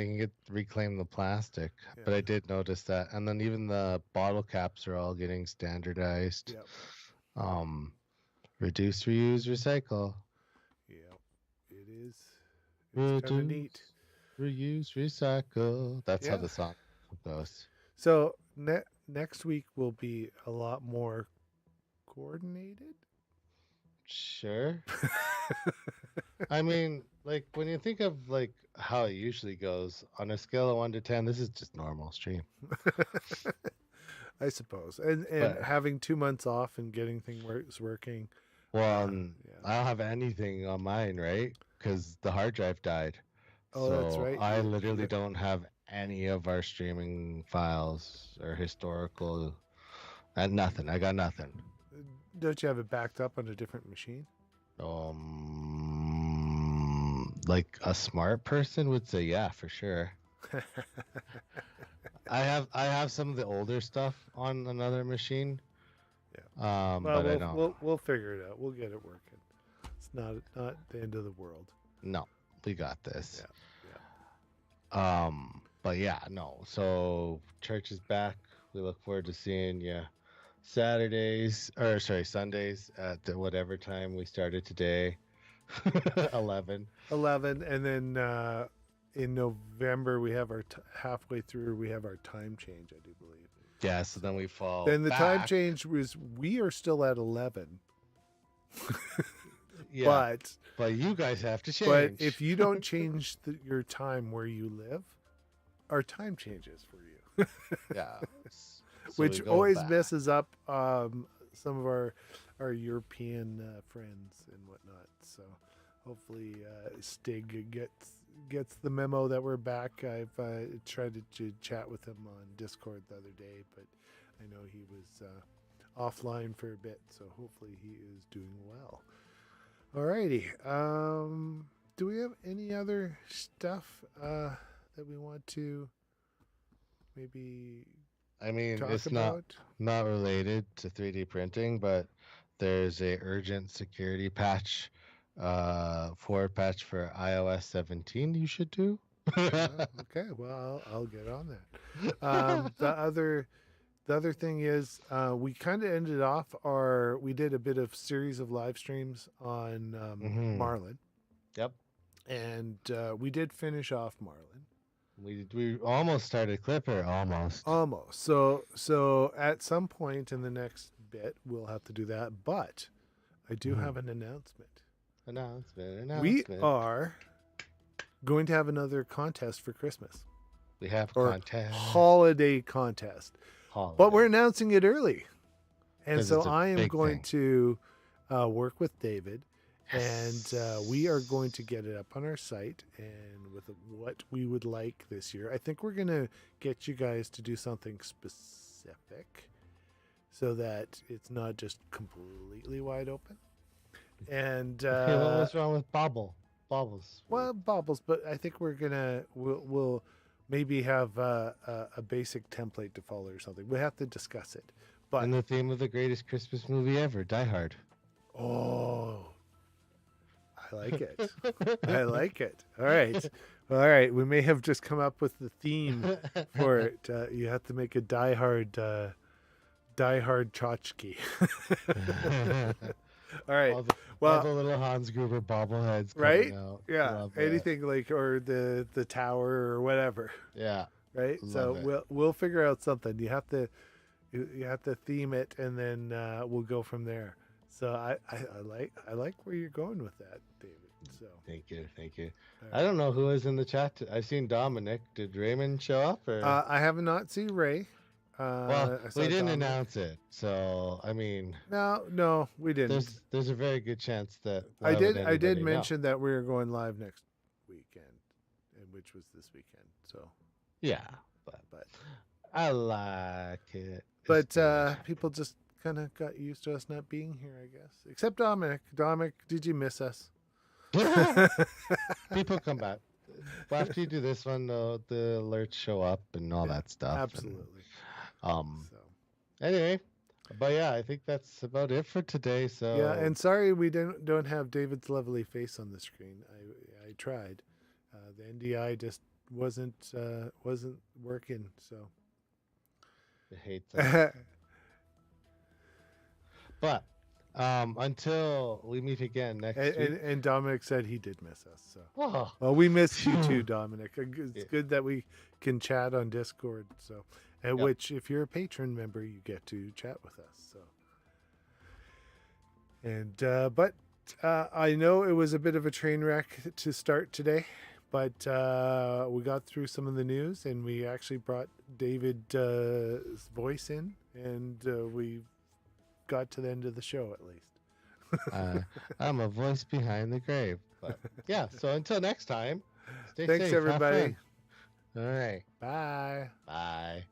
Speaker 2: reclaim the plastic, but I did notice that, and then even the bottle caps are all getting standardized.
Speaker 1: Yep.
Speaker 2: Reduce, reuse, recycle.
Speaker 1: Yeah, it is. It's kind of neat.
Speaker 2: Reuse, recycle. That's how the song goes.
Speaker 1: So next week will be a lot more coordinated.
Speaker 2: Sure. I mean, like when you think of like how it usually goes on a scale of 1 to 10, this is just normal stream.
Speaker 1: I suppose, and having 2 months off and getting things working.
Speaker 2: Well, I don't have anything on mine, right? because the hard drive died.
Speaker 1: Oh,
Speaker 2: So
Speaker 1: that's right.
Speaker 2: I
Speaker 1: You
Speaker 2: literally
Speaker 1: got-
Speaker 2: don't have any of our streaming files or historical and nothing. I got nothing.
Speaker 1: Don't you have it backed up on a different machine?
Speaker 2: Like a smart person would say, yeah, for sure. I have some of the older stuff on another machine.
Speaker 1: Yeah.
Speaker 2: But I don't.
Speaker 1: we'll figure it out. We'll get it working. It's not the end of the world.
Speaker 2: No, we got this.
Speaker 1: Yeah.
Speaker 2: But yeah, no. So church is back. We look forward to seeing you Sundays at whatever time we started today. 11.
Speaker 1: 11, and then in November we have our halfway through we have our time change, I do believe.
Speaker 2: Yeah, so then we fall.
Speaker 1: Then the time
Speaker 2: back.
Speaker 1: change was we are still at 11.
Speaker 2: Yeah, but you guys have to change.
Speaker 1: But if you don't change your time where you live, our time changes for you.
Speaker 2: yeah, so
Speaker 1: Which
Speaker 2: we go
Speaker 1: always
Speaker 2: back.
Speaker 1: messes up some of our European friends and whatnot. So hopefully Stig gets the memo that we're back. I've tried to chat with him on Discord the other day, but I know he was offline for a bit. So hopefully he is doing well. Alrighty. Do we have any other stuff that we want to maybe
Speaker 2: I mean,
Speaker 1: talk
Speaker 2: it's
Speaker 1: about?
Speaker 2: not related to 3D printing, but there's a urgent security patch, forward patch for iOS 17. You should do.
Speaker 1: Okay, well, I'll get on that. The other thing is, we kind of ended off we did a bit of series of live streams on Marlin,
Speaker 2: Yep.
Speaker 1: and we did finish off Marlin.
Speaker 2: We almost started Clipper, almost.
Speaker 1: Almost. So at some point in the next bit, we'll have to do that. But I do have an announcement.
Speaker 2: Announcement.
Speaker 1: We are going to have another contest for Christmas.
Speaker 2: We have
Speaker 1: Or
Speaker 2: contest.
Speaker 1: holiday contest.
Speaker 2: Holiday.
Speaker 1: But we're announcing it early. And
Speaker 2: 'Cause
Speaker 1: so
Speaker 2: it's a
Speaker 1: I am
Speaker 2: big
Speaker 1: going
Speaker 2: thing.
Speaker 1: to work with David.
Speaker 2: Yes.
Speaker 1: And we are going to get it up on our site and with what we would like this year. I think we're going to get you guys to do something specific so that it's not just completely wide open. And
Speaker 2: Okay, what was wrong with Bobbles?
Speaker 1: well, baubles, but I think we'll maybe have a basic template to follow or something. We have to discuss it. But
Speaker 2: And the theme of the greatest Christmas movie ever, Die Hard.
Speaker 1: oh, I like it. I like it. All right. We may have just come up with the theme for it. You have to make a Die Hard tchotchke. All right.
Speaker 2: All
Speaker 1: Well,
Speaker 2: the little Hans Gruber bobbleheads
Speaker 1: right?
Speaker 2: coming out.
Speaker 1: Yeah.
Speaker 2: Love it.
Speaker 1: Anything like or the tower or whatever.
Speaker 2: Yeah.
Speaker 1: Right. So
Speaker 2: Love it.
Speaker 1: we'll figure out something. You have to theme it, and then we'll go from there. So I like where you're going with that, David. So
Speaker 2: Thank you.
Speaker 1: all
Speaker 2: I don't know who is in the chat. I've seen Dominic. Did Raymond show up? Or
Speaker 1: I have not seen Ray.
Speaker 2: well,
Speaker 1: I saw
Speaker 2: we didn't
Speaker 1: Dominic.
Speaker 2: announce it, so I mean,
Speaker 1: No, we didn't.
Speaker 2: there's a very good chance that
Speaker 1: I
Speaker 2: why
Speaker 1: did.
Speaker 2: would
Speaker 1: I did
Speaker 2: anybody know?
Speaker 1: mention that we were going live next weekend, and which was this weekend. So,
Speaker 2: Yeah,
Speaker 1: but
Speaker 2: I like it. It's
Speaker 1: but
Speaker 2: good.
Speaker 1: people just kind of got used to us not being here, I guess. Except Dominic. Dominic, did you miss us?
Speaker 2: People come back. Well, after you do this one, the alerts show up and all that stuff. and,
Speaker 1: Absolutely.
Speaker 2: so
Speaker 1: So
Speaker 2: anyway, but yeah, I think that's about it for today. So
Speaker 1: yeah, and sorry we don't have David's lovely face on the screen. I tried. The NDI just wasn't working. So.
Speaker 2: I hate that. But until we meet again next week.
Speaker 1: And Dominic said he did miss us. So
Speaker 2: Oh,
Speaker 1: well, we missed you too, Dominic. It's
Speaker 2: Yeah.
Speaker 1: good that we can chat on Discord. So,
Speaker 2: Yep.
Speaker 1: which if you're a patron member, you get to chat with us. So, and but I know it was a bit of a train wreck to start today, but we got through some of the news, and we actually brought David's voice in, and we got to the end of the show at least.
Speaker 2: I'm a voice behind the grave. But yeah, so until next time, stay
Speaker 1: Thanks,
Speaker 2: safe. Have
Speaker 1: everybody.
Speaker 2: fun. All right.
Speaker 1: Bye.
Speaker 2: Bye.